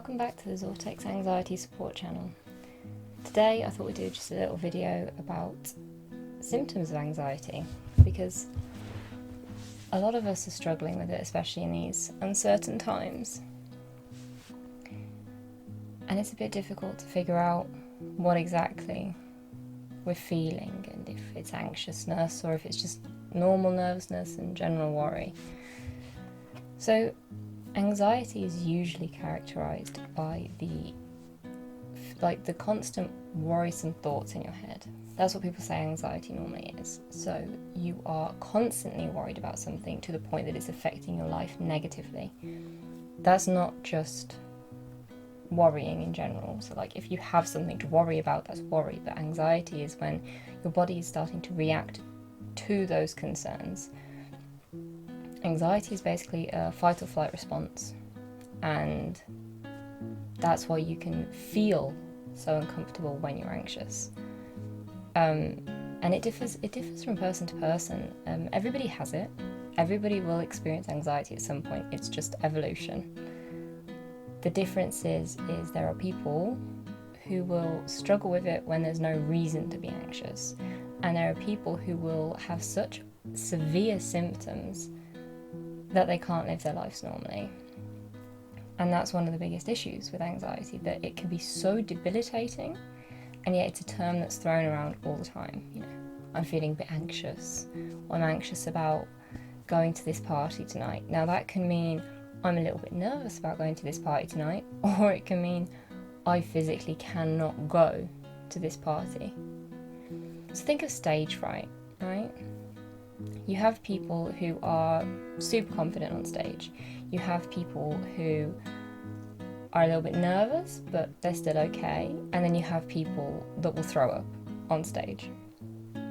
welcome back to the Zortex Anxiety Support channel. Today I thought we'd do just a little video about symptoms of anxiety, because a lot of us are struggling with it, especially in these uncertain times. And it's a bit difficult to figure out what exactly we're feeling, and if it's anxiousness or if it's just normal nervousness and general worry. So anxiety is usually characterized by the constant worrisome thoughts in your head. That's what people say anxiety normally is. So you are constantly worried about something to the point that it's affecting your life negatively. That's not just worrying in general. So if you have something to worry about, that's worry. But anxiety is when your body is starting to react to those concerns. Anxiety is basically a fight or flight response, and that's why you can feel so uncomfortable when you're anxious. And it differs from person to person. Everybody has it. Everybody will experience anxiety at some point. It's just evolution. The difference is there are people who will struggle with it when there's no reason to be anxious, and there are people who will have such severe symptoms that they can't live their lives normally. And that's one of the biggest issues with anxiety, that it can be so debilitating, and yet it's a term that's thrown around all the time. I'm feeling a bit anxious, or I'm anxious about going to this party tonight. Now that can mean I'm a little bit nervous about going to this party tonight, or it can mean I physically cannot go to this party. So think of stage fright, right? You have people who are super confident on stage. You have people who are a little bit nervous, but they're still okay. And then you have people that will throw up on stage,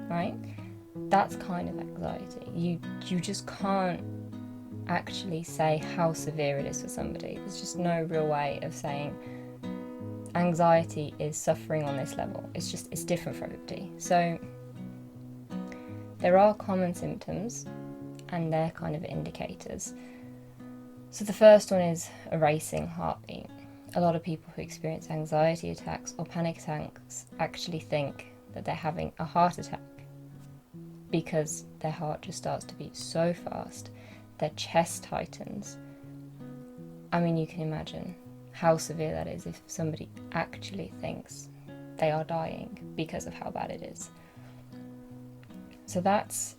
right? That's kind of anxiety. You just can't actually say how severe it is for somebody. There's just no real way of saying anxiety is suffering on this level. It's different for everybody. So there are common symptoms, and they're kind of indicators. So the first one is a racing heartbeat. A lot of people who experience anxiety attacks or panic attacks actually think that they're having a heart attack, because their heart just starts to beat so fast, their chest tightens. I mean, you can imagine how severe that is if somebody actually thinks they are dying because of how bad it is. So that's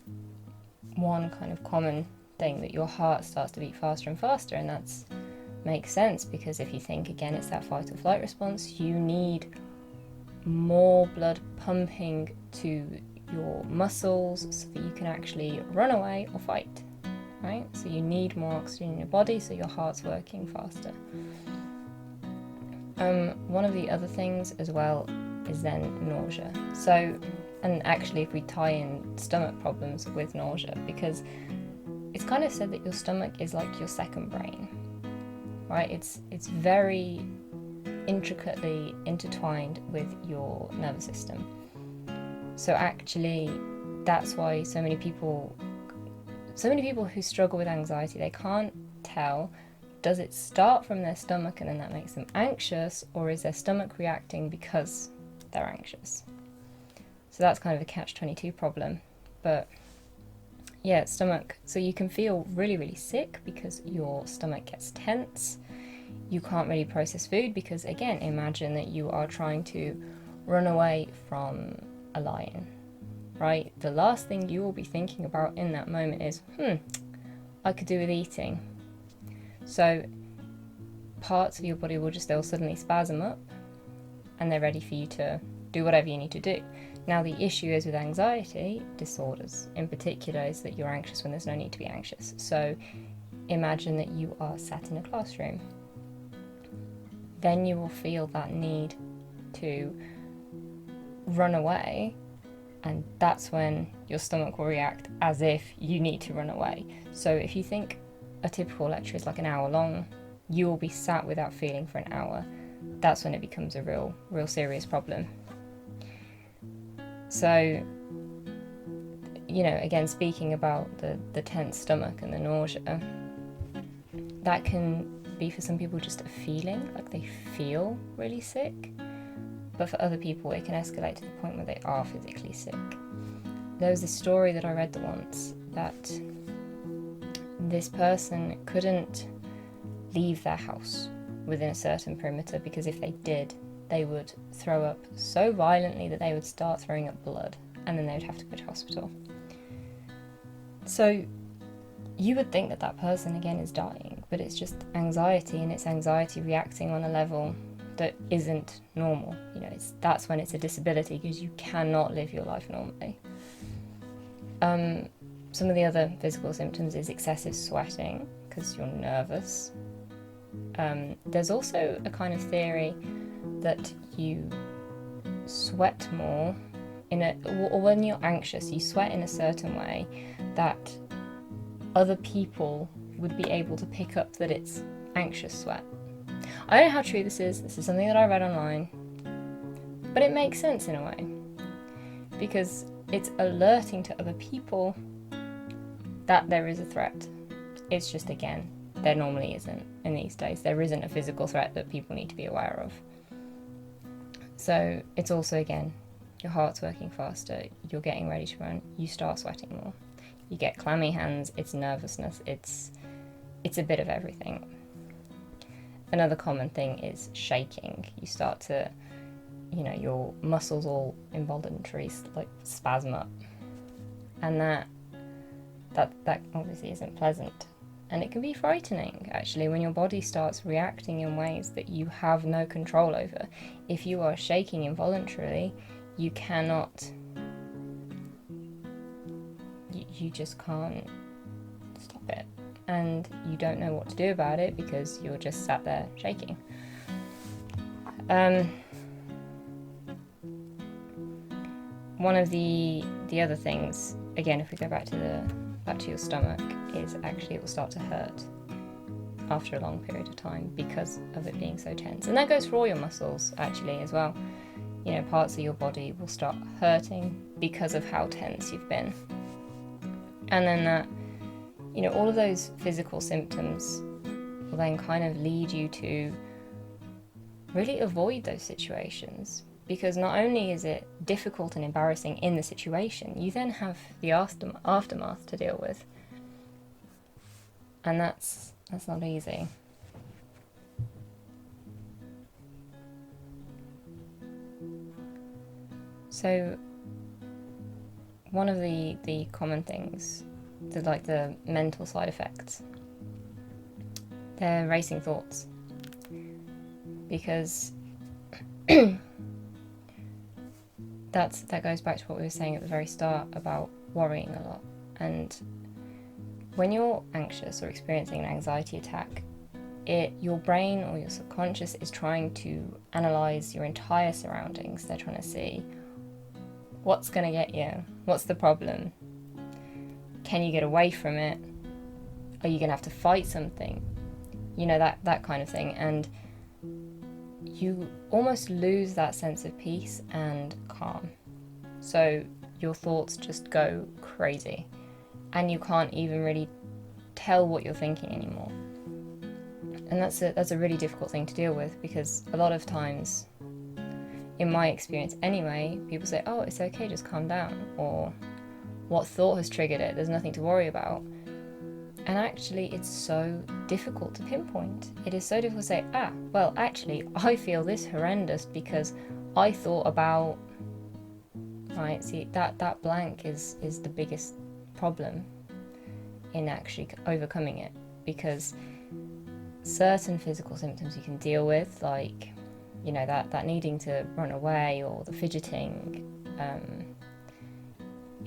one kind of common thing, that your heart starts to beat faster and faster, and that makes sense, because if you think, again, it's that fight or flight response, you need more blood pumping to your muscles so that you can actually run away or fight, right? So you need more oxygen in your body, so your heart's working faster. One of the other things as well is then nausea. And actually, if we tie in stomach problems with nausea, because it's kind of said that your stomach is like your second brain, right? It's very intricately intertwined with your nervous system. So actually, that's why so many people who struggle with anxiety, they can't tell, does it start from their stomach and then that makes them anxious, or is their stomach reacting because they're anxious? So that's kind of a catch-22 problem. But yeah, stomach. So you can feel really, really sick because your stomach gets tense. You can't really process food because, again, imagine that you are trying to run away from a lion, right? The last thing you will be thinking about in that moment is, I could do with eating. So parts of your body they'll suddenly spasm up, and they're ready for you to do whatever you need to do. Now, the issue is with anxiety disorders in particular is that you're anxious when there's no need to be anxious. So imagine that you are sat in a classroom. Then you will feel that need to run away, and that's when your stomach will react as if you need to run away. So if you think a typical lecture is like an hour long, you will be sat without feeling for an hour. That's when it becomes a real serious problem. So, again, speaking about the tense stomach and the nausea, that can be for some people just a feeling, like they feel really sick. But for other people, it can escalate to the point where they are physically sick. There was this story that I read once that this person couldn't leave their house within a certain perimeter because if they did, they would throw up so violently that they would start throwing up blood, and then they would have to go to hospital. So you would think that that person again is dying, but it's just anxiety, and it's anxiety reacting on a level that isn't normal. You know, that's when it's a disability, because you cannot live your life normally. Some of the other physical symptoms is excessive sweating because you're nervous. There's also a kind of theory that you sweat more or when you're anxious, you sweat in a certain way that other people would be able to pick up that it's anxious sweat. I don't know how true this is something that I read online, but it makes sense in a way, because it's alerting to other people that there is a threat. It's just, again, there normally isn't in these days. There isn't a physical threat that people need to be aware of. So it's also, again, your heart's working faster, you're getting ready to run, you start sweating more. You get clammy hands, it's nervousness, it's a bit of everything. Another common thing is shaking. You start to, your muscles all involuntarily like spasm up. And that obviously isn't pleasant. And it can be frightening, actually, when your body starts reacting in ways that you have no control over. If you are shaking involuntarily, you cannot, you just can't stop it. And you don't know what to do about it because you're just sat there shaking. One of the other things, again, if we go back to your stomach, is actually it will start to hurt after a long period of time because of it being so tense. And that goes for all your muscles, actually, as well. Parts of your body will start hurting because of how tense you've been. And then that, all of those physical symptoms will then kind of lead you to really avoid those situations, because not only is it difficult and embarrassing in the situation, you then have the aftermath to deal with. And that's not easy. So one of the common things, the mental side effects, they're racing thoughts. Because that goes back to what we were saying at the very start about worrying a lot. And when you're anxious or experiencing an anxiety attack, your brain or your subconscious is trying to analyze your entire surroundings. They're trying to see what's going to get you, what's the problem, can you get away from it, are you going to have to fight something, that kind of thing. And you almost lose that sense of peace and calm. So your thoughts just go crazy and you can't even really tell what you're thinking anymore. And that's a really difficult thing to deal with, because a lot of times, in my experience anyway, people say, oh, it's okay, just calm down, or what thought has triggered it, there's nothing to worry about. And actually, it's so difficult to pinpoint. It is so difficult to say, well, actually, I feel this horrendous because I thought about, right, see, that blank is the biggest problem in actually overcoming it, because certain physical symptoms you can deal with, like, that needing to run away or the fidgeting,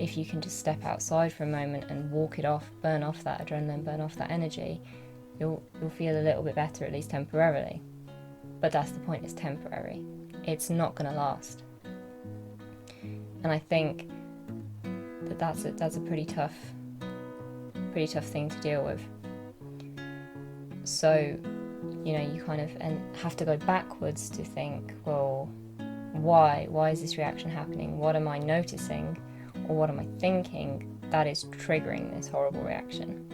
if you can just step outside for a moment and walk it off, burn off that adrenaline, burn off that energy, you'll feel a little bit better, at least temporarily. But that's the point, it's temporary. It's not going to last. And I think that's a pretty tough thing to deal with. So, you kind of have to go backwards to think, well, why is this reaction happening? What am I noticing? Or what am I thinking that is triggering this horrible reaction?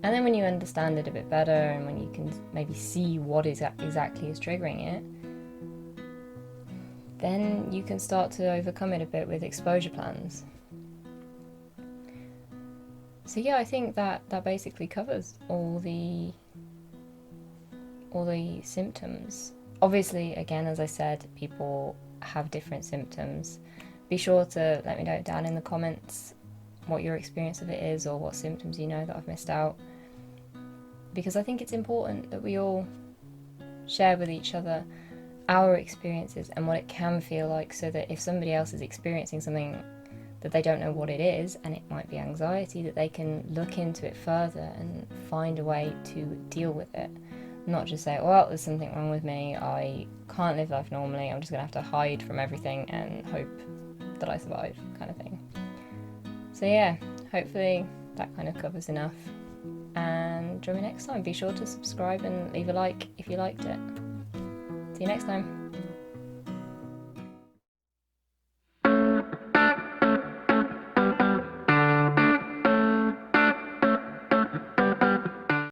And then when you understand it a bit better, and when you can maybe see what exactly is triggering it, then you can start to overcome it a bit with exposure plans. So yeah, I think that basically covers all the symptoms. Obviously, again, as I said, people have different symptoms. Be sure to let me know down in the comments what your experience of it is, or what symptoms you know that I've missed out, because I think it's important that we all share with each other our experiences and what it can feel like, so that if somebody else is experiencing something that they don't know what it is, and it might be anxiety, that they can look into it further and find a way to deal with it. Not just say, well, there's something wrong with me, I can't live life normally, I'm just going to have to hide from everything and hope that I survive, kind of thing. So yeah, hopefully that kind of covers enough. And join me next time. Be sure to subscribe and leave a like if you liked it. See you next time.